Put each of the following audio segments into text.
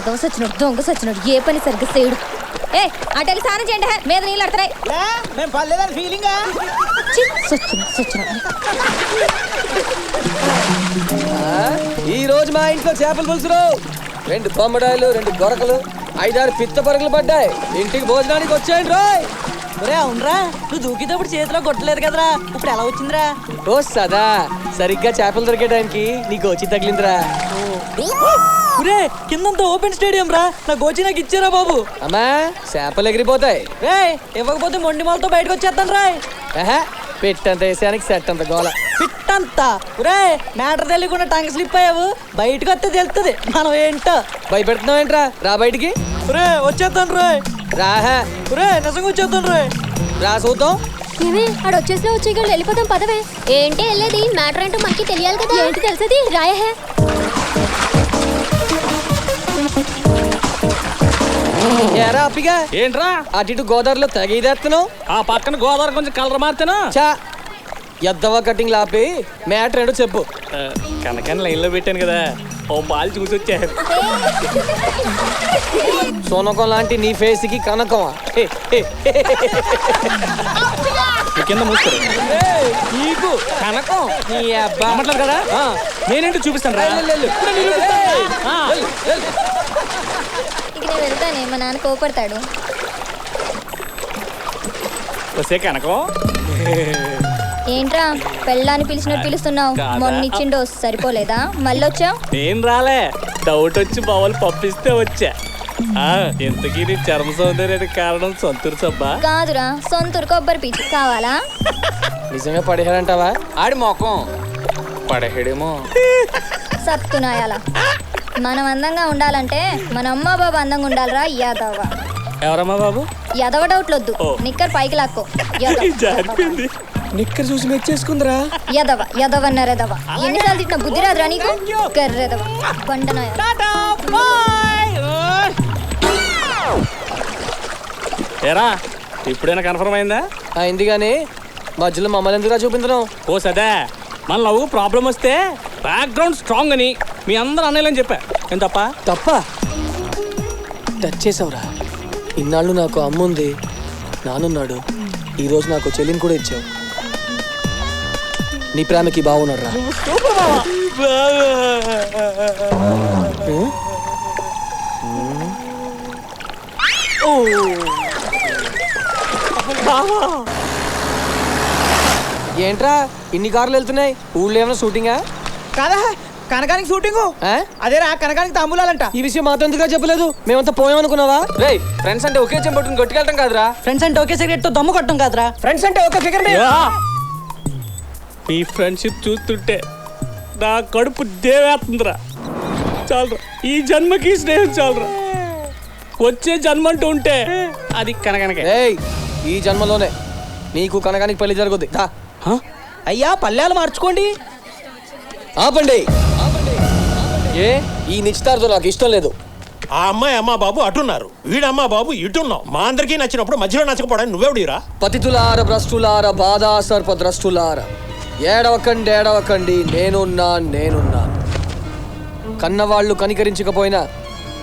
దొంగ సచ్చినాడు దొంగ సచ్చినాడు ఏ పని సరిగ్గా చేయడు. ఏ అటెళ్ళి స్నానం చేయండి మీద నీళ్ళు అడతాయి. ఈ రోజు మా ఇంట్లో చేపల పులుసులు, 2 బొమ్మడాయిలు, 2 గొరకలు, 5-6 పిత్త పరుగులు పడ్డాయి. ఇంటికి భోజనానికి వచ్చేయండి రోయ్. అవునరా, నువ్వు దూకితేప్పుడు చేతిలో కొట్టలేదు కదరా, ఇప్పుడు ఎలా వచ్చిందిరా? ఓ సదా, సరిగ్గా చేపలు దొరికేయడానికి నీ గోచి తగిలిందిరా. కిందంతా ఓపెన్ స్టేడియం రా, నా గోచి నాకు ఇచ్చారా బాబు. అమ్మా చేపలు ఎగిరిపోతాయి. ఇవ్వకపోతే మొండి మాలతో బయటకు వచ్చేస్తాను రా. పెట్టంత వేసానికి సెట్ అంత గోల. పిట్టంతా మ్యాటర్ తెలియకుండా టంగ్ స్లిప్ అయ్యావు, బయటకు వస్తే తెలుస్తుంది మనం ఏంటో. భయపెడుతున్నావు ఏంట్రా, రా బయటికి. వచ్చేస్తాను రా. రాహా నిజంగా వచ్చేస్తాను రా. రా చూద్దాం. ఏమే ఆడ వచ్చేసినా వచ్చి వెళ్ళిపోతాం పదవే. ఏంటి వెళ్ళేది, మ్యాటర్ ఏంటో మనకి తెలియాలి కదా. ఏంటి తెలుసది రాయహే. ఏరా అప్పిగా ఏంట్రా అటు ఇటు గోదావరిలో తెగేస్తున్నావు. ఆ పక్కన గోదావరి కొంచెం కలర్ మార్తేనా చా ఎద్దవ కటింగ్ లాపి మ్యాటర్ ఏంటో చెప్పు. కనకని లైన్ లో పెట్టాను కదా, ఓ పాలు చూసి వచ్చారు. సోనకం లాంటి నీ ఫేస్ కి కనకమా? కింద మూస్తారు నీకు కనకం నీ అబ్బా మాట్లాడు కదా, నేనేంటో చూపిస్తాను రా. ఇక నేను వెళ్తానే, మా నాన్న కోపడతాడు. వస్తే కనకం ఏంట్రా పెళ్ళాన్ని పిలిచినట్టు పిలుస్తున్నావు? మొన్న ఇచ్చిన డోస్ సరిపోలేదా, మళ్ళీ వచ్చావు? నేను రాలే, డౌట్ వచ్చి బావలు పంపిస్తే వచ్చా. ఎంతకీ నీ చర్మ సౌందర్యానికి కారణం సొంతూరు సబ్బా కాదురా, సొంతూరు కొబ్బరి పీచు కావాలా? నిజంగా పడేహాడంటావా? ఆడి మొఖం పడేడేమో. సత్తునాయాల మనం అందంగా ఉండాలంటే మన అమ్మ బాబు అందంగా ఉండాలిరా యాదవ. ఎవరమ్మా బాబు? యాదవ డౌట్లొద్దు, నిక్కర్ పైకి లాక్కో. జారిపోయింది. నిక్కర్ చూసి మెచ్చేసుకుందిరా. యదవ యదవన్నరెదవ ఎన్నిసార్లు తిట్టిన బుద్ధి రాదురా నీకు? కర్రెదవ బండనాయ. ఏరా ఇప్పుడైనా కన్ఫర్మ్ అయిందా? అయింది కానీ మధ్యలో మమ్మల్ని ఎందుకురా చూపించడం? ఓ సదా, మన లవ్ ప్రాబ్లం వస్తే బ్యాక్గ్రౌండ్ స్ట్రాంగ్ అని మీ అందరూ అన్నయ్యని చెప్పా. ఏం తప్ప? తప్ప టచ్ చేసావురా. ఇన్నాళ్ళు నాకు అమ్మ ఉంది, నానున్నాడు, ఈరోజు నాకు చెల్లిని కూడా ఇచ్చావు. నీ ప్రేమకి బాగున్నాడు రా. ఏంట్రా ఇన్ని కార్లు వెళ్తున్నాయి? ఊళ్ళో ఏమైనా షూటింగా? కాదా, కనకానికి షూటింగ్. అదేరా కనకానికి తాంబూలాలంట. ఈ విషయం మాతో ఎందుకు చెప్పలేదు? మేమంతా పోయామనుకున్నావా? రే ఫ్రెండ్స్ అంటే ఒకే చెంపట్టుకుని గట్టుకెళ్ళటం కాదురా. ఫ్రెండ్స్ అంటే ఒకే సిగరెట్ తో దమ్ము కొట్టడం కాదురా. ఫ్రెండ్స్ అంటే ఒక ఫిగర్. ఈ ఫ్రెండ్షిప్ చూస్తుంటే నా కడుపు దేవేస్తుందిరా. చాలరా, ఈ జన్మకి స్నేహం చాలరా. వచ్చే జన్మ అంటూ ఉంటే అది కనకనకే. ఈ జన్మలోనే నీకు కనకానికి పెళ్లి జరుగుద్ది. అయ్యా పల్లెలు మార్చుకోండి. ఆపండి. ఏ ఈ నిశ్చితార్థం నాకు ఇష్టం లేదు. ఆ అమ్మాయి అమ్మా బాబు అటున్నారు, వీడమ్మా బాబు ఇటున్నావు. మా అందరికీ నచ్చినప్పుడు మధ్యలో నచ్చకపోవడానికి నువ్వెవడిరా? పతితులార భ్రష్టులార బాధా సర్ప ద్రష్టులార ఏడవకండి ఏడవకండి, నేనున్నా. కన్నవాళ్ళు కనికరించకపోయినా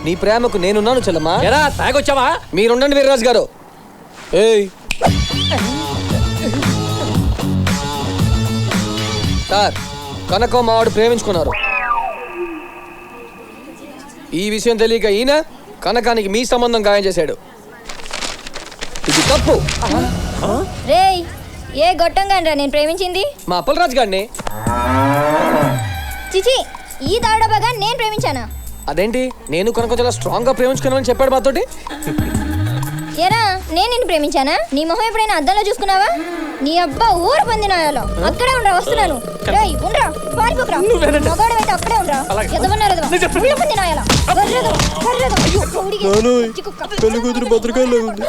నీ ప్రేమకు నేనున్నాను చెల్లమ్మా. ఎరా తాగొచ్చావా? మీరుండండి వీర్రాజు గారు. సార్, కనకం మావాడు ప్రేమించుకున్నారు. ఈ విషయం తెలియక ఈయన కనకానికి మీ సంబంధం గాయం చేశాడు. ఇది తప్పు. రేయ్ ఏ గొట్టంగా నేను ప్రేమించింది? మా అప్పలరాజు గారిని. చిచి, ఈ దాడబగా నేను ప్రేమించానా? అదేంటి, నేను కనుక చాలా స్ట్రాంగ్ గా ప్రేమించుకున్నానని చెప్పాడు మాతోటి. ఏరా నేను నిన్ను ప్రేమించానా? నీ మొహం ఎప్పుడైనా అద్దంలో చూసుకున్నావా? నీ అబ్బా ఊరు పొందినాయాలో అక్కడే ఉండరా, వస్తున్నాను. రేయ్ ఉండరా, పారిపోకరా. మగాడైతే అక్కడే ఉండరా. పెళ్లి కూతురు భద్రకాయలో ఉంది.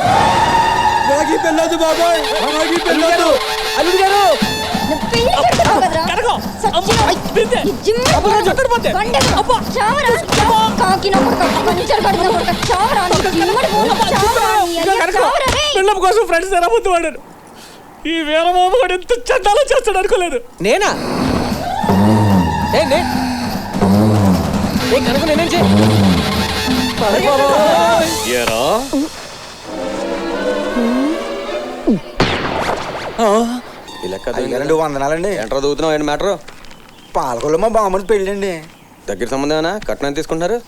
పిల్లల కోసం ఫ్రెండ్స్ ఎలా ముందు వాడారు. ఈ వీరబాబు కూడా ఎంత చండాలో చేస్తాడు అనుకోలేదు. నేనా? కనుక నేనేం ఏరా ఈ లెక్క అయ్యారండి వందనాలండి. ఎంటర్ దూతున్నావు ఏంటి మ్యాటర్? పాలకొల్లు మా బామ్మది పెళ్ళండి. దగ్గర సంబంధమేనా? కట్నం ఎంత తీసుకుంటున్నారు?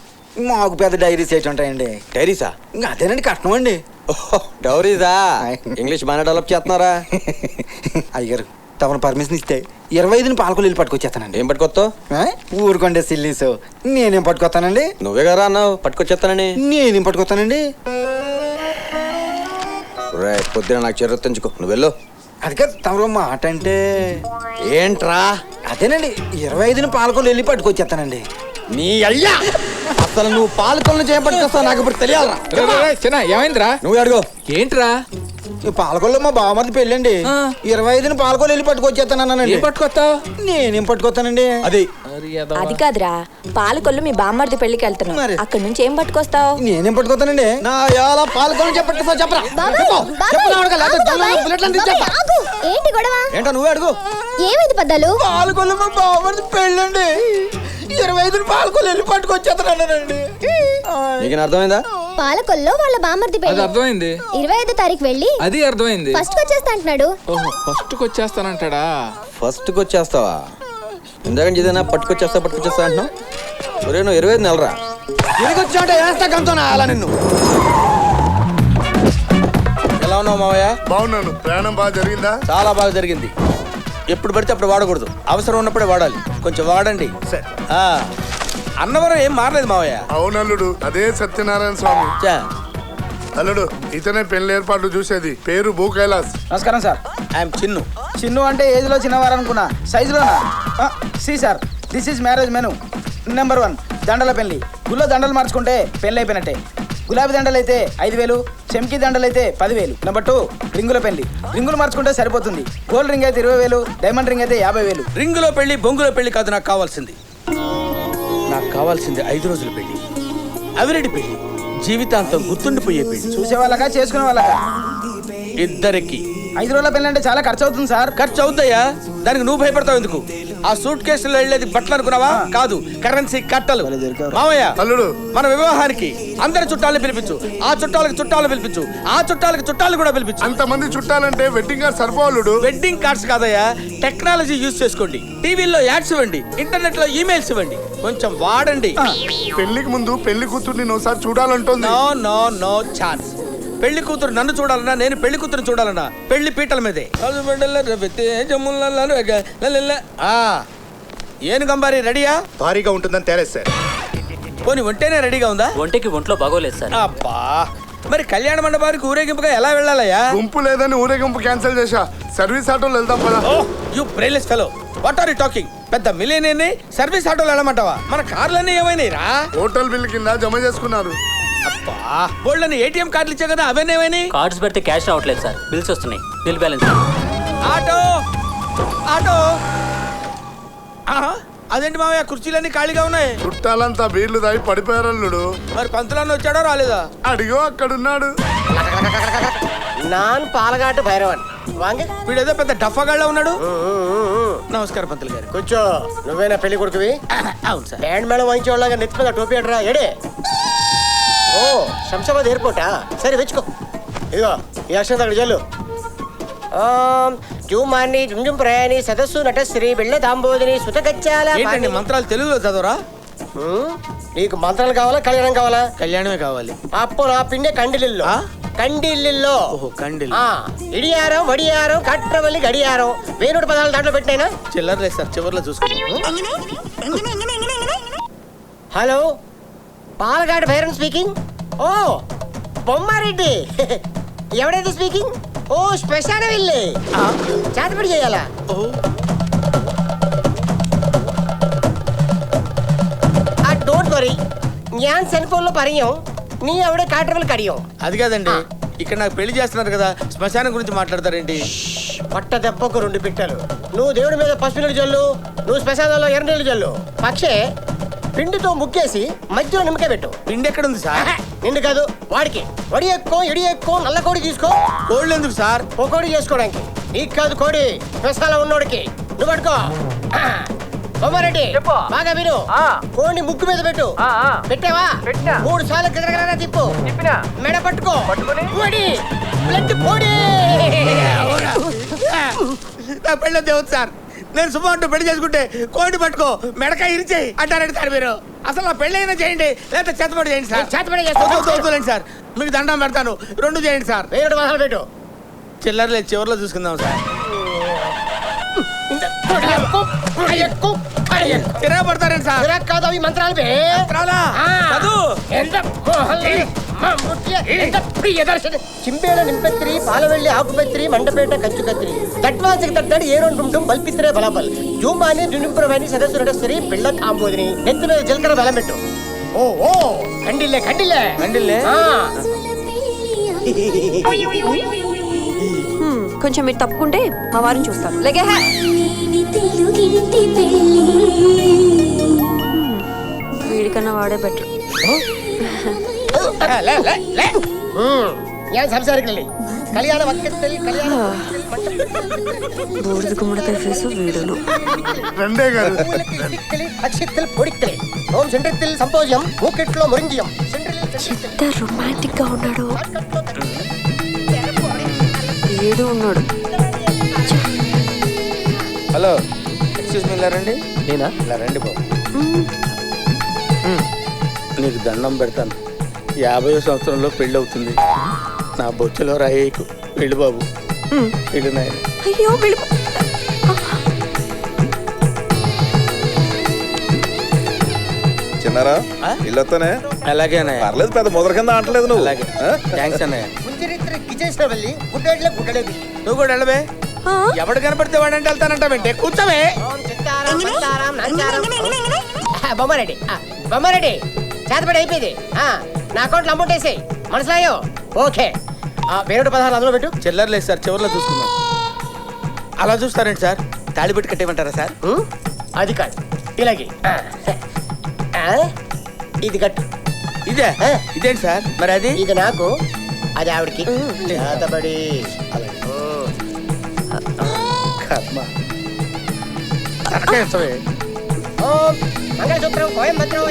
మాకు పెద్ద డైరీస్ ఏంటి ఉంటాయండి. డైరీసా? ఇంకా అదేనండి కట్నం అండి. డౌరీసా? ఇంగ్లీష్ బాగానే డెవలప్ చేస్తున్నారా? అయ్యారు తమను పర్మిషన్ ఇస్తే 25 పాలకొల్లు వెళ్ళి పట్టుకొచ్చేస్తానండి. ఏం పట్టుకొస్తావు? ఊరుకోండి సిల్లీస్. నేనేం పట్టుకొస్తానండి? నువ్వే కదా అన్నావు పట్టుకొచ్చేస్తానని. నేనేం పట్టుకొస్తానండి? రే పొద్దున నాకు చెర్ర తెంచుకో, నువ్వు వెళ్ళు. అది కాదు తమరు మాట అంటే. ఏంట్రా? అదేనండి 25 పాలకొల్లు వెళ్ళి పట్టుకొచ్చేస్తానండి. నీ అయ్యా అసలు నువ్వు పాలకొల్లు చేయబట్టుకొస్తావు నాకు ఇప్పుడు తెలియాలరా. ఏమైందిరా? నువ్వు అడుగు. ఏంట్రా? ఈ పాలకొల్లు మా బామ్మది పెళ్ళండి. 25 పాలకొల్లు వెళ్ళి పట్టుకొచ్చేస్తానండి. ఏం పట్టుకొస్తావు? నేనేం పట్టుకొస్తానండి? అది అది కాదురా, పాలకొల్లు మీ బామ్మర్ది పెళ్లికి వెళ్తున్నావు, మరి. అక్కడి నుంచి ఏం పట్టుకొస్తావు? నేనేం పట్టుకొస్తానండి? నా ఎలా పాలకొల్లు చెప్పట్టుకొస్తావు చెప్పరా. ఏంటి గొడవ? ఏంటో నువ్వే అడుగు. ఏమైంది పెద్దలు? పాలకొల్లు మా బామ్మది పెళ్ళండి. 25 పాలకొల్లు వెళ్ళి పట్టుకొచ్చేస్తానండి. నీకు అర్థమైందా? పాలకొల్లో వాళ్ళ బామ్మర్ది అది పెళ్లి అర్థమైంది. 25వ తారీఖు వెళ్ళి అది అర్థమైంది. ఫస్ట్ వచ్చేస్తా అంటున్నాడు. ఓహో, ఫస్ట్ వచ్చేస్తానంటాడా? ఫస్ట్కి వచ్చేస్తావా? ఇందాక ఏదైనా పట్టుకొచ్చేస్తా అంటున్నావు. ఒరే నువ్వు 25 నెలరా తిరిగి వచ్చావంటే వేస్తా గంతోనా అలా నిన్ను. ఎలా ఉన్నావు మావయ్య? బాగున్నాను. ప్రయాణం బాగా జరిగిందా? చాలా బాగా జరిగింది. ఎప్పుడు పడితే అప్పుడు వాడకూడదు, అవసరం ఉన్నప్పుడే వాడాలి. కొంచెం వాడండి. ఆ, అన్నవరం ఏం మారలేదు మావయ్య. అవునల్లుడు, అదే సత్యనారాయణ స్వామి. చా. అల్లుడు, ఇతనే పెళ్లి ఏర్పాట్లు చూసేది. పేరు భూ కైలాస్. నమస్కారం సార్. ఐఎమ్ చిన్ను. చిన్ను అంటే ఏజ్ లో చిన్నవారు అనుకున్నా, సైజులోనా? See sir, this is marriage menu. Number 1 దండల పెళ్లి. గుళ్ళో దండలు మార్చుకుంటే పెళ్లి అయిపోయినట్టే. గులాబీ దండలు అయితే 5000, చెంకీ దండలు అయితే 10,000. నెంబర్ 2 రింగుల పెళ్లి. రింగులు మార్చుకుంటే సరిపోతుంది. గోల్డ్ రింగ్ అయితే 20,000, డైమండ్ రింగ్ అయితే 50,000. రింగులో పెళ్లి బొంగులో పెళ్లి కాదు నాకు కావాల్సింది. నాకు కావాల్సింది 5 రోజుల పెళ్లి, అవిరెడ్డి పెళ్లి, జీవితాంతం గుర్తుండిపోయే పెళ్లి. చూసే వాళ్ళగా చేసుకునే వాళ్ళగా ఇద్దరికి. 5 రోజుల పెళ్లి అంటే చాలా ఖర్చు అవుతుంది సార్. ఖర్చు అవుతాయా? దానికి నువ్వు భయపడతావు ఎందుకు? ఆ సూట్ కేసులో వెళ్ళేది బట్టలు అనుకున్నావా? కాదు, కరెన్సీ కట్టలు. మామయ్య, అల్లుడు, మన వివాహానికి అందరి చుట్టాలను పిలిపించు. ఆ చుట్టాలకు చుట్టాలు పిలిపించు. ఆ చుట్టాలకు చుట్టాలు కూడా పిలిపించు. అంతమంది చుట్టాలంటే వెడ్డింగ్ కార్డ్ సరిపోలుడు. వెడ్డింగ్ కార్డ్స్ కాదయ్యా, టెక్నాలజీ యూజ్ చేసుకోండి. టీవీలో యాడ్స్ ఇవ్వండి, ఇంటర్నెట్ లో ఈమెయిల్స్ ఇవ్వండి. కొంచెం వాడండి. పెళ్లికి ముందు పెళ్లి కూతుర్ని ఒకసారి చూడాలంటుంది. No no no chance. పెళ్లి కూతురు నన్ను చూడాలన్నా, నేను పెళ్లి కూతురు చూడాలన్నా పెళ్లి పీటల మీదే. ఏను గంబారి రెడీయా? భారీగా ఉంటుందని తేలేదు సార్. పోనీ ఒంటేనే రెడీగా ఉందా? ఒంటికి ఒంట్లో బాగోలేదు సార్. అబ్బా, మరి కళ్యాణ మండపానికి ఊరేగింపుగా ఎలా వెళ్ళాలయ్యా? గుంపు లేదని ఊరేగింపు క్యాన్సిల్ చేశా. సర్వీస్ ఆటోలో వెళ్దాం పదా. You brainless fellow, what are you talking? పెద్ద మిలియనీర్ని సర్వీస్ ఆటోలో వెళ్ళమంటావా? మన కార్లన్నీ ఏమైనాయి రా? హోటల్ బిల్ కింద జమ చేసుకున్నారు. అబ్బా, బోల్డని ఏటీఎం కార్డులు ఇచ్చా కదా, అవన్నీ ఏమైనాయి? కార్డ్స్ పెడితే క్యాష్ రావట్లేదు సార్, బిల్స్ వస్తున్నాయి. Bill balance. Auto auto. అదేంటి మామయ్య, కుర్చీలన్నీ ఖాళీగా ఉన్నాయి. చుట్టాలంతా బీర్లు తాగి పడిపోయారు అల్లుడు. మరి పంతులన్న వచ్చాడో రాలేదా? అడిగో అక్కడున్నాడు. నాన్ పాలగాటు భైరవన్ వాంగ. వీడేదో పెద్ద డఫాగాళ్ళ ఉన్నాడు. నమస్కారం పంతులు గారు. కూర్చో. నువ్వేనా పెళ్లి కొడుకువి? అవును సార్. బ్యాండ్ మేళం వాయించేవాళ్ళగా నెత్తి మీద టోపీ అడరా ఎడే. ఓ, శంషాబాద్ ఎయిర్పోర్టా? సరే తెచ్చుకో. ఇదిగో ఈ అక్షరం అక్కడ చెల్లు. జూమాన్ని జుంజుం ప్రయాణి సదస్సు నటశ్రీ బిళ్ళ దాంబోదిని సుతగచ్చాల. ఏంటండి మంత్రాలు తెలుగులో చదవరా? నీకు మంత్రాలు కావాలా, కళ్యాణం కావాలా? కళ్యాణమే కావాలి. అప్పు నా పిండే కండిలిల్లో. కండిల్లిల్లో. ఓహో, కండిల్. ఇడియారం, వడియారం, కట్రవల్లి, గడియారం, వేణుడు పదాలు దాంట్లో పెట్టినైనా. చిల్లర లేదు సార్, చివర్లో చూసుకుంటాం. హలో, పాలగాడు భైరన్ స్పీకింగ్. ఓ, బొమ్మారెడ్డి. ఎవడైతే స్పీకింగ్? ఓ, శ్మశాన వెళ్ళి చేతపడి చేయాలా? డోంట్ వరీ, ഞാൻ సెల్ఫోన్లో పరియం, నీ ఎవడే కాటర్వల్ కడియం. అది కాదండి, ఇక్కడ నాకు పెళ్లి చేస్తున్నారు కదా, శ్మశానం గురించి మాట్లాడతారేంటి? పట్ట దెబ్బకు 2 పిట్టలు. నువ్వు దేవుడి మీద పసుపు నీళ్ళు జల్లు, నువ్వు శ్మశానంలో ఎర్ర నీళ్ళు జల్లు. పక్షే పిండితో ముక్కేసి మధ్యలో నిమ్మకాయ పెట్టు. పిండి ఎక్కడుంది సార్? నిండు కాదు, వాడికి. వడి ఎక్కువ, ఇడి ఎక్కువ, నల్ల కోడి తీసుకో. కోళ్ళు ఎందుకు సార్? కోడి చేసుకోవడానికి. నీకు కాదు కోడి, శ్మశానం ఉన్నోడికి. నువ్వు పట్టుకో. బొమ్మారెడ్డి బాగా విను. కోడిని ముక్కు మీద పెట్టు. పెట్టావా? 3 సార్లు గిరగిరా తిప్పు. మెడ పట్టుకో. కోడి బ్లడ్ పోడి. నా పెళ్ళి దేవుడు సార్. నేను సుమారు పెళ్లి చేసుకుంటే కోడి పట్టుకో మెడకాయ ఇరిచేయి అంటారండి సార్ మీరు. అసలు నా పెళ్ళి అయినా చేయండి లేకపోతే చేతపడి చేయండి సార్. చేతపడి చేస్తాను సార్. మీకు దండం పెడతాను. 2 చేయండి సార్. 2 వాసాలు పెట్టు. చిల్లరలేదు చివరిలో చూసుకుందాం సార్. తిరగబడతారండి సార్. కాదు అవి మంత్రాలు చింపేళ నింపెత్తిరి పాలవెల్లి ఆకుపెత్తిరి మండపేట కంచు కత్తిరి తట్వాసికి తట్టాడు ఏ రెండు బల్పిత్తిరే బలబల్ జూమాని దునింపురమని సదస్సు నడస్తరి పిల్ల కాంబోదిని నెత్తి మీద జీలకర్ర బలం పెట్టు. ఓ ఓ కండిల్లే కండిల్లే కండిల్లే. కొంచెం మీరు తప్పుకుంటే మా వారిని చూస్తాను. లేకే వీడికన్నా వాడే బెటర్. సంసారికల్లి కళ్యాణ బూడిద గుమ్మడికాయ ఫేసు వీడును. అక్షిత్తల్ పొడిక్కలే ఓం సెంట్రిత్తిల్ సంపోజం మూకెట్లో మురింజియం. ఎంత రొమాంటిక్ గా ఉన్నాడు. వీడు ఉన్నాడు. హలో ఎక్స్క్యూజ్ మీ, ఇలా రండి. నేనా? ఇలా రండి బాబు. నీకు దండం పెడతాను. 50వ సంవత్సరంలో పెళ్ళి అవుతుంది. నా బొచ్చులో రాయేకు. వెళ్ళు బాబు, వెళ్ళు నాయన. అయ్యో చిన్నారా ఇల్లొస్తానే. అలాగే అన్నయ్య. పర్లేదు, పెద్ద ముద్ర కింద అంటలేదు నువ్వు. అలాగే థ్యాంక్స్ అన్నయ్య. నువ్వు కూడా వెళ్ళవే. ఎవడు కనపడితే వాడంటే వెళ్తానంటావంటే కూర్చోవే. బొమ్మారెడ్డి బొమ్మారెడ్డి చేతపడి అయిపోయింది. నా అకౌంట్లో అమౌంట్ వేసేయి. మనసులాయో ఓకే. 16 అందులో పెట్టు. చిల్లరలేదు సార్, చివరిలో చూసుకుందాం. అలా చూస్తారండి సార్. తాళి పెట్టి కట్టేయమంటారా సార్? అది కాదు, ఇలాగే ఇది కట్టు. ఇదే ఇదేంటి సార్? మరి అది ఇది నాకు, అది ఆవిడకి. చేతబడి మంగళసూత్రం కోయంబత్రం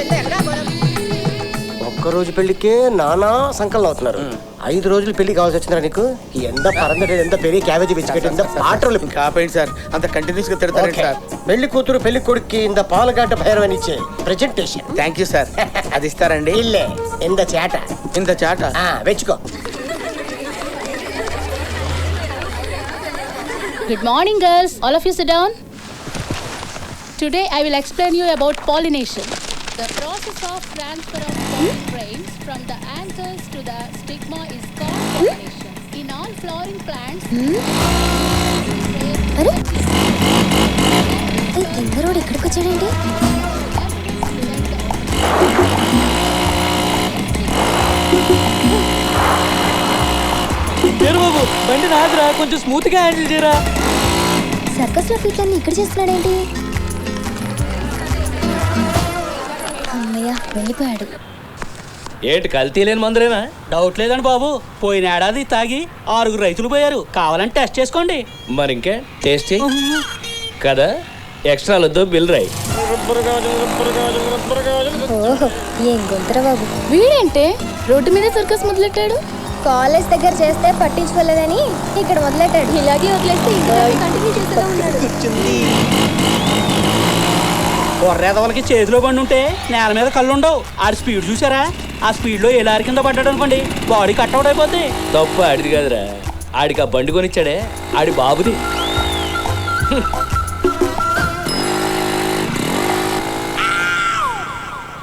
ఒక్కరోజు పెళ్లికే నానా సంకలనం అవుతున్నారు. 5 రోజులు పెళ్లి కావాల్సి వచ్చిందా నీకు? ఎంత పరందట, ఎంత పెరిగి క్యాబేజీ పిచ్చికట్టి, ఎంత పాటలు కాపాయండి సార్. అంత కంటిన్యూస్ గా తిడతారండి సార్. పెళ్లి కూతురు పెళ్లి కొడుక్కి ఇంత పాలగడ్డ భైరవని ఇచ్చే ప్రెజెంటేషన్. Thank you sir. అది ఇస్తారండి? ఇల్లే ఇంత చేట. ఇంత చాట వెచ్చుకో. Good morning, girls. All of you sit down. Today I will explain you about pollination. The process of transfer of pollen grains from the anthers to the stigma is called pollination. In all flowering plants, అరే ఈ తింగరోడు ఎక్కడికి వచ్చాడండి? బాబు బండి నాదురా, కొంచెం smooth గా handle చేయరా. Circus లో ఫీట్లన్నీ ఇక్కడ చేస్తున్నాడేంటి? అమ్మయ్య వెళ్ళిపోయాడు. ఏంటి కల్తీ లేని మందులేనా? డౌట్ లేదండి బాబు. పోయిన ఏడాది తాగి 6 రైతులు పోయారు. కావాలంటే టెస్ట్ చేసుకోండి. మరి ఇంకే టేస్ట్ చేయి కదా. ఎక్స్ట్రా వద్దు, బిల్ రాయి. ఓహో ఏం గొంతురా బాబు. వీడేంటే రోడ్డు మీద సర్కస్ మొదలెట్టాడు? కాలేజ్ దగ్గర చేస్తే పట్టించుకోలేదని ఇక్కడ మొదలెట్టాడు. ఇలాగే వదిలేస్తే కంటిన్యూ చేస్తూనే ఉన్నాడు. కొర్రేదవలకి చేతిలో బండి ఉంటే నేల మీద కళ్ళు ఉండవు. ఆడి స్పీడ్ చూసారా? ఆ స్పీడ్ లో ఏ లారీ కింద పడ్డాడు అనుకోండి, బాడీ కట్అవుట్ అయిపోద్ది. తప్పు ఆడిది కాదురా, ఆడికి ఆ బండి కొనిచ్చాడే ఆడి బాబుది.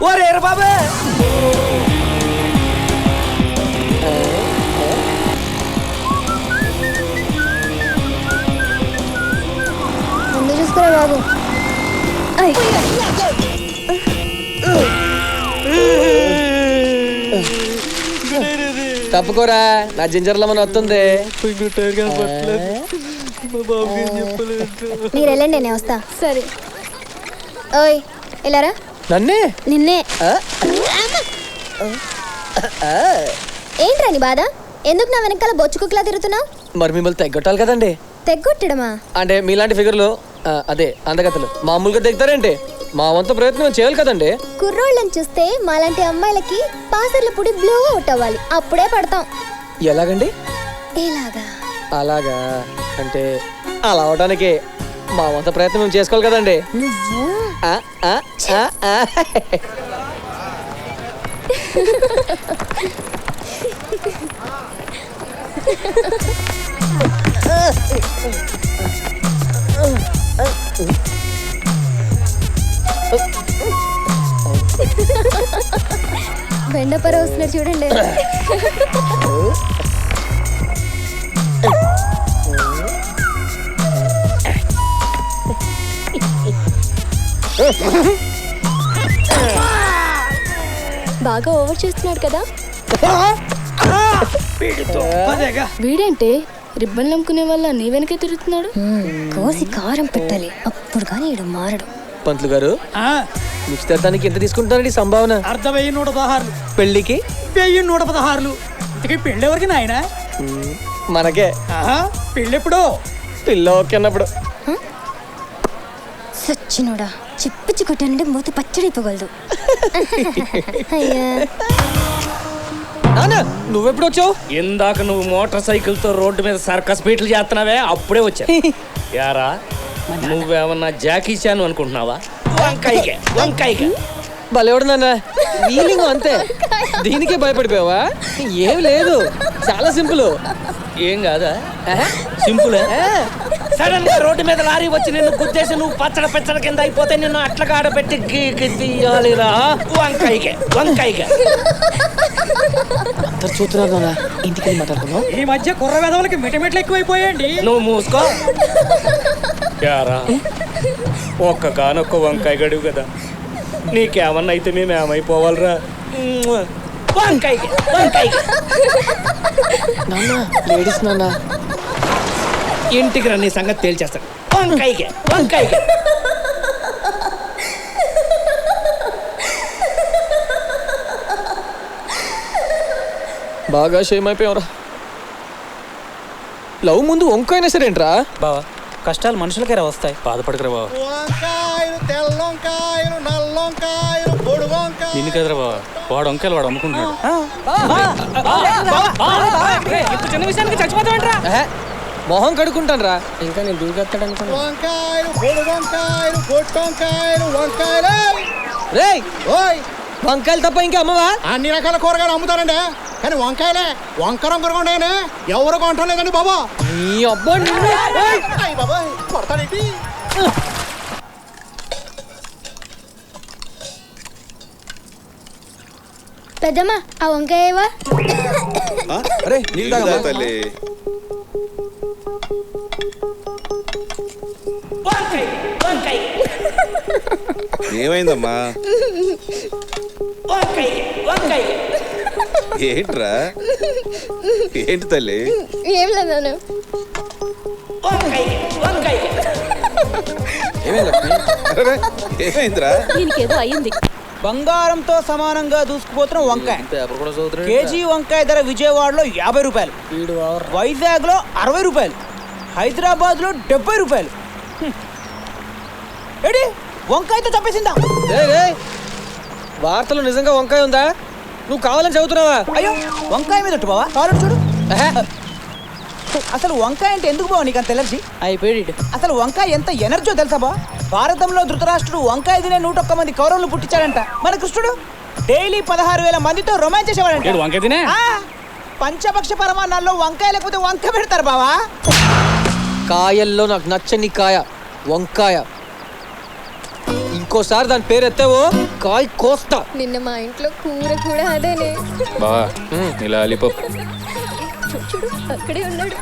ఓరే బాబే, ముందు చూసుకురా బాబు. తప్పుకోరా, నా జింజర్ లెమన్ వస్తుంది. మీరు వెళ్ళండి, నేను వస్తా. సరే. ఓయ్ వెళ్ళారా? నన్నే? నిన్నే. ఏంట్రా నీ బాధ? ఎందుకు నా వెనకాల బొచ్చు కుక్కలా తిరుగుతున్నావు? మరి మిమ్మల్ని తెగ్గొట్టాలి కదండి. తెగ్గొట్టడమా? అంటే మీలాంటి ఫిగర్లు అదే అందగత్తలు మామూలుగా దిగుతారేంటి? మా వంతు ప్రయత్నం చేయాలి కదండి. కుర్రోళ్ళని చూస్తే మాలాంటి అమ్మాయిలకి పాసర్ల పొడి బ్లూ అవుట్ అవ్వాలి, అప్పుడే పడతాం. ఎలాగండి? ఎలాగా? అలాగా అంటే అలా అవడానికి మా వంత ప్రయత్నం మేము చేసుకోవాలి కదండి. నువ్వు బెండపర వస్తున్నారు చూడండి. బాగా ఓవర్ చేస్తున్నాడు కదా. వీడేంటే రిబ్బన్ నమ్ముకునే వల్ల నీ వెనకే తిరుగుతున్నాడు. కోసి కారం పెట్టాలి, అప్పుడు కానీ ఈడు మారడు. పంతులు గారు, నిశ్చితార్థానికి ఎంత తీసుకుంటారండి సంభావన? 1,116. పెళ్లికి 1,116. ఇంతకీ పెళ్ళి ఎవరికి నాయన? మనకే. పెళ్ళెప్పుడు? పిల్ల ఓకేనప్పుడు. సచ్చినోడా, చిప్పిచ్చి కొట్టానంటే మూతి పచ్చడైపోగలదు. అయ్యా నువ్వెప్పుడు వచ్చావు? ఇందాక నువ్వు మోటార్ సైకిల్ తో రోడ్డు మీద సర్కస్ బీట్లు చేస్తున్నావే, అప్పుడే వచ్చా. యారా నువ్వేమన్నా జాకీ చాన్ అనుకుంటున్నావా? వంకాయకే భలేవాడు నాన్న, వీలింగ్ అంతే. దీనికే భయపడిపోయావా? ఏం లేదు, చాలా సింపుల్. ఏం కాదా? సింపుల్. సడన్ గా రోడ్డు మీద లారీ వచ్చి నిన్ను గుద్దేసి నువ్వు పచ్చడ పెచ్చడ కింద అయిపోతే నిన్ను అట్లా ఆడబెట్టి తీయాలిరా. వంకాయకే. అందరు చూస్తున్నారు నాన్న, ఇంటికి మాట్లాడుకున్నావు. ఈ మధ్య కుర్ర వెధవులకి మిటమిట్లు ఎక్కువైపోయండి. నువ్వు మూసుకో. యారా ఒక్కగానొక్క వంకాయ గడువు కదా, నీకేమన్నా అయితే మేమేమైపోవాలరా? వంకాయకి నాన్న, లేడీస్ నాన్న. ఇంటికి రా, నీ సంగతి తేల్చేస్తాడు. వంకాయకి బాగా షేమ్ అయిపోయావురా. లవ్ ముందు వంకాయనా సరేంట్రా? బావా కష్టాలు మనుషులకే రా వస్తాయి, బాధపడకరా బావా. వంకాయలు, తెల్ల వంకాయలు, నల్ల వంకాయలు, పొడి వంకాయలు. నిన్ను కదరా బావా, వాడు వంకాయలు వాడు అమ్ముకుంటున్నాడు. చిన్న విషయానికి చచ్చిపోతావంటరా? మొహం కడుక్కుంటాను రా, ఇంకా నేను దూకెత్తాడు అనుకున్నా. వంకాయలు, పొడి వంకాయలు, పొట్టు వంకాయలు, వంకాయలు. రేయ్, ఓయ్ వంకాయలు తప్ప ఇంకా అమ్మవా? అన్ని రకాల కూరగాయలు అమ్ముతారండి, కానీ వంకాయలే వంక రంగుగా ఉన్నాయని ఎవరు కొంటాం లేదండి బాబా. నీ అబ్బా నిన్ను. బాబాయ్ కొడతాడేంటి? పెద్దమ్మా, ఆ వంకాయవా? అరే తల్లి, ఏమైందమ్మా? ఏంట్రా? ఏంటి తల్లి? ఏం లేదు. ఏమైందిరా? దీనికేదో అయ్యింది. బంగారంతో సమానంగా దూసుకుపోతున్న వంకాయ. కేజీ వంకాయ ధర విజయవాడలో 50 రూపాయలు, వైజాగ్ లో 60 రూపాయలు, హైదరాబాద్ లో 70 రూపాయలు. ఏడి వంకాయతో చంపేసిందా? వార్తలు నిజంగా వంకాయ ఉందా? నువ్వు కావాలని చదువుతున్నావా? అయ్యో, వంకాయ మీద బావా, కావాలని చూడు. అసలు వంకాయ అంటే ఎందుకు బావ నీకు అంత ఎలర్జీ అయిపోయాడు? అసలు వంకాయ ఎంత ఎనర్జీ తెలుసా బా? భారతంలో ధృతరాష్ట్రుడు వంకాయ తినే 101 మంది కౌరవులు పుట్టించాడంట. మన కృష్ణుడు డైలీ 16,000 మందితో రొమాన్స్ చేసేవాడంట. వంకాయ తినే పంచపక్ష పరమాన్నాల్లో వంకాయ లేకపోతే వంక పెడతారు బావా. కాయల్లో నాకు నచ్చని కాయ వంకాయ. ఇంకోసారి దాని పేరు ఎత్తావో కాయ కోస్తా. నిన్న మా ఇంట్లో కూర కూడా అదేనే. బావా ఇలా అలిపప్పు. చూడు అక్కడే ఉన్నాడు.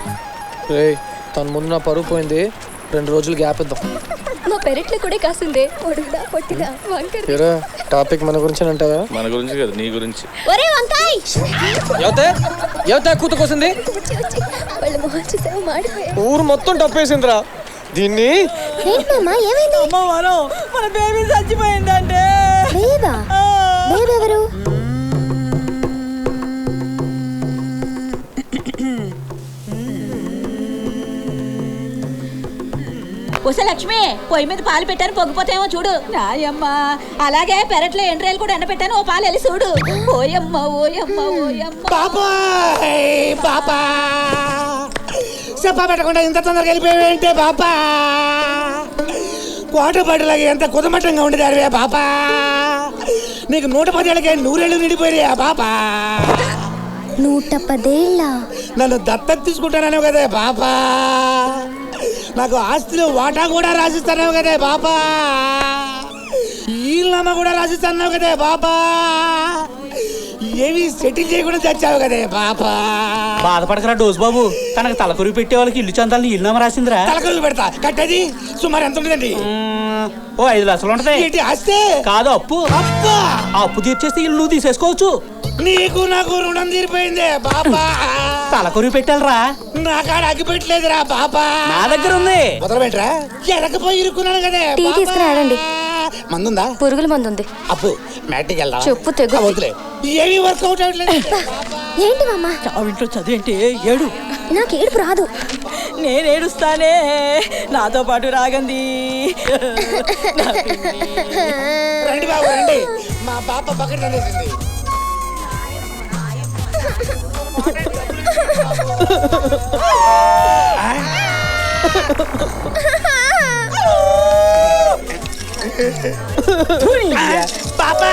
తన ముందు నా పరువు పోయింది, 2 రోజులు గ్యాప్ ఇద్దాం. మా పెరట్లో కూడా కాసిందే, పొడుగుదా పొట్టిదా వంకాయ. టాపిక్ మన గురించి అంటావా? మన గురించి కదా, నీ గురించి. ఒరే వంకాయ్, ఎవతే కూత కోసింది? వాళ్ళ మొహం చూసావు, మాడిపోయా. ఊరు మొత్తం టప్పేసిందిరా దీన్ని. ఏమైంది? మన బేబీ చచ్చిపోయిందంటే. బేబా? బేబీ ఎవరు? ఉస లక్ష్మి పొయ్యి మీద పాలు పెట్టాను పొగ్గిపోతాయేమో చూడు. నాయమ్మ అలాగే పెరట్లో ఎండ్రాయిలు కూడా ఎండపెట్టాను, ఓ పాలు వెళ్ళి చూడు. ఓయమ్మ ఓయమ్మ ఓయమ్మ. బాబా చెప్పా పెట్టకుండా ఇంత తొందరగా వెళ్ళిపోయావేంటే బాబా? కోట బట్టలాగా ఎంత కుదమట్టంగా ఉండేదారువే బాబా? నీకు 110 ఏళ్ళకే 100 ఏళ్ళు నిండిపోయా బాబా? 110 ఏళ్ళ నన్ను దత్తత తీసుకుంటానో కదే బాబా? నాకు ఆస్తిలో వాటా కూడా రాసిస్తాను కదే బాబా? ఈళ్ళమ్మ కూడా రాసిస్తాను కదే బాబా? ఏమి సెటిల్ చేయకుండా చచ్చావు కదే బాబా? బాధపడకరా డోస్ బాబు, తనకు తలకొరుగు పెట్టే వాళ్ళకి ఇల్లు చందాలని ఇల్లు రాసిందిరా. తలకొరుగు పెడతా, కట్టేది సుమారు ఎంత ఉంటుందండి? ఓ 5 లక్షలు ఉంటది. ఏంటి ఆస్తే? కాదు అప్పు. అప్పా? అప్పు తీర్చేస్తే ఇల్లు నువ్వు తీసేసుకోవచ్చు. నీకు నాకు రుణం తీరిపోయిందే బాబా. తలకొరుగు పెట్టాలరా. నా కాడ అగ్గి పెట్టలేదురా బాబా. నా దగ్గర ఉంది. మొదలు పెట్టరా? ఎడకపోయి ఇరుక్కున్నాను కదే. టీ తీసుకురాడండి. మందుందా? పురుగుల మందు ఉంది. అప్పు మ్యాట్కి వెళ్దాం. చెప్పు తెగు. వద్దులే, ఏమీ వర్కౌట్ అవ్వట్లేదు. ఏంటి మామ? ఇంట్లో చదివేంటి ఏడు? నాకు ఏడుపు రాదు. నేను ఏడుస్తానే, నాతో పాటు రాగంది. రండి బాబు రండి, మా పాప పక్కన అనేసింది. పాపా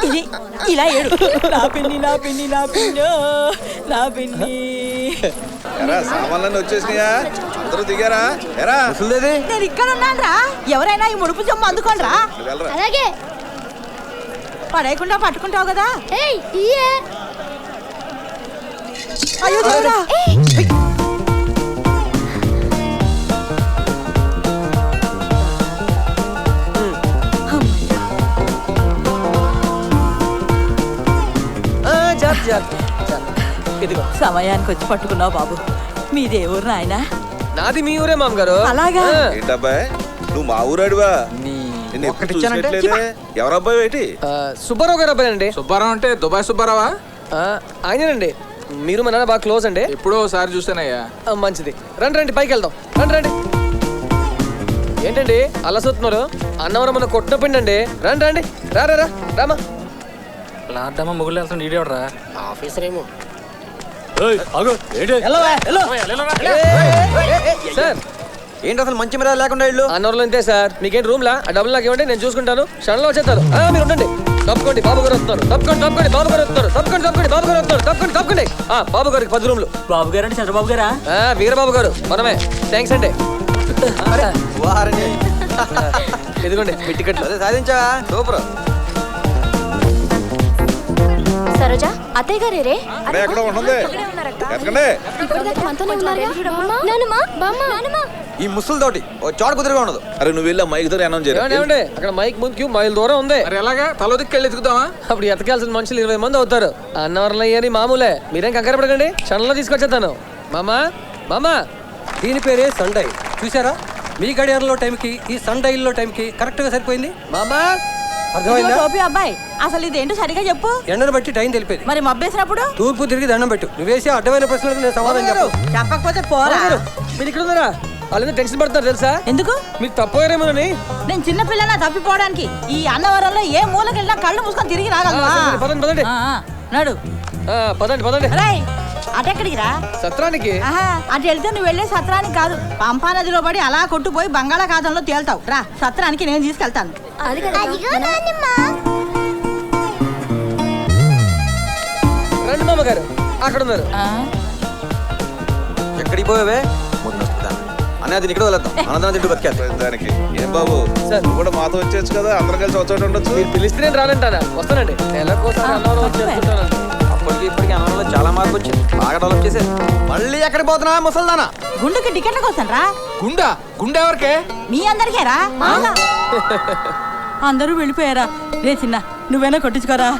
ఇది ఇలా ఏడు. నా పిన్ని నా పిన్ని నా పిన్నో నా పిన్ని. ఎరా సామాన్లన్నీ వచ్చేసినాయా? అందరూ దిగారా? ఎరా నేను ఇక్కడ ఉన్నాను రా. ఎవరైనా ఈ ముడుపు జమ్ము అందుకోండి రా. అలాగే పడేయకుండా పట్టుకుంటావు కదా. ఏయ్ ఇయే. అయ్యో దేవుడా. ఇదిగో సమయానికి వచ్చి పట్టుకున్నావు బాబు. మీ దేవురు నాయనా? నాది మీ ఊరే మామగారు. అలాగా? ఏంటబ్బాయి నువ్వు మా ఊరాడివా? నేను ఎప్పుడు చూసినట్లేదే. ఎవరబ్బాయి ఏంటి? సుబ్బారావు గారు అబ్బాయి అండి. సుబ్బారావు అంటే దుబాయ్ సుబ్బారావా? ఆయనండి. మీరు మా నాన్న బాగా క్లోజ్ అండి. ఎప్పుడో ఒకసారి చూసానయ్యా. మంచిది, రండి రండి పైకి వెళ్దాం. రండి రండి. ఏంటండి అలా చూస్తున్నారు? అన్నవరం మన కొట్టిన పిండి అండి. రండి రండి. రా రా రా రామా. లాడ్డమ్మ మొగుళ్ళు వెళ్తాను ఈడేవడరా? ఆఫీసర్ ఏమో. సార్ ఏంటి అసలు మంచి మీద లేకుండా ఇల్లు? అన్నవరంలో అంతే సార్. మీకేంటి రూమ్ లా? ఆ డబ్బులు నాకు ఇవ్వండి, నేను చూసుకుంటాను. క్షణంలో వచ్చేస్తారు. మీరు ఉండండి. తప్పుకోండి, బాబు గారు వస్తున్నారు. తప్పుకోండి తప్పుకోండి, బాబు గారు వస్తున్నారు. తప్పుకోండి తప్పుకోండి, బాబు గారు వస్తున్నారు. తప్పుకోండి తప్పుకోండి. బాబు గారికి 10 రూమ్లు. బాబు గారు అంటే చంద్రబాబు గారా? వీరబాబు గారు మనమే. థ్యాంక్స్ అండి. ఇదిగోండి మీ టికెట్. సాధించావా? సూపర్. సరోజా అత్తయ్య గారే రే. ఎక్కడ ఉంటుంది? ఎక్కడే ఈ ముసలితోటి ఓ చోట కుదురుగా ఉండదు. అరే నువ్వు వెళ్ళి మైక్ దగ్గర అనౌన్స్ ఏమండి అక్కడ మైక్ ముందుకి మైల్ దూరం ఉంది. మరి ఎలాగా? తలో దిక్కెళ్ళి ఎత్తుకుదామా? అప్పుడు ఎతకాల్సిన మనుషులు 20 మంది అవుతారు. అన్నవరంలో అయ్యని మామూలే. మీరేం కంగారు పడకండి, క్షణంలో తీసుకొచ్చేస్తాను. మామా మామా దీని పేరే సన్ డైల్. చూసారా? మీ గడియారంలో టైంకి ఈ సన్ డైల్లో టైంకి కరెక్ట్ గా సరిపోయింది. మామా టోపీ అబ్బాయి అసలు ఇదేంటో సరిగా చెప్పు. ఎండను బట్టి టైం తెలిపేది. మరి మబ్బేసినప్పుడు తూర్పు తిరిగి దండం పెట్టు. నువ్వేసే అడ్డమైన ప్రశ్నలకు నేను సమాధానం చెప్పు. చెప్పకపోతే పోరా. మీరు ఇక్కడ ఉన్నారా? వాళ్ళు టెన్షన్ పడుతున్నారు తెలుసా? ఎందుకు? మీరు తప్పగారేమోనని. నేను చిన్న పిల్లనా తప్పిపోవడానికి? ఈ అన్నవరంలో ఏ మూలకి వెళ్ళినా కళ్ళు మూసుకొని తిరిగి రాగలవా? పదండి పదండి. నడు. పదండి పదండి. అటెక్కడికి రా? సత్రానికి. అటు వెళ్తే నువ్వు వెళ్ళే సత్రానికి కాదు, పంపా నదిలో పడి అలా కొట్టుపోయి బంగాళాఖాతంలో తేల్తావు. రా సత్రానికి నేను తీసుకెళ్తాను. రండి మామగారు, అక్కడ ఉన్నారు. ఎక్కడికి పోయావే? అనేది ఇక్కడ వదిలేద్దాం. అనంతరం తింటూ బతికేస్తాం దానికి. ఏం బాబు నువ్వు కూడా మాతో వచ్చేచ్చు కదా, అందరం కలిసి వచ్చేట ఉండొచ్చు. మీరు పిలిస్తే నేను రానంటానా? వస్తానండి. నెలకోసారి అన్నవరం వచ్చేస్తుంటాను. అప్పటికి ఇప్పటికి అనంలో చాలా మార్పు వచ్చింది. బాగా డెవలప్ చేసేది. మళ్ళీ ఎక్కడికి పోతున్నా ముసల్దానా? గుండుకి టికెట్ల కోసం రా. గుండా? గుండె ఎవరికే? మీ అందరికేరా? అందరూ వెళ్ళిపోయారా? రే చిన్న నువ్వేనా కొట్టించుకోరా.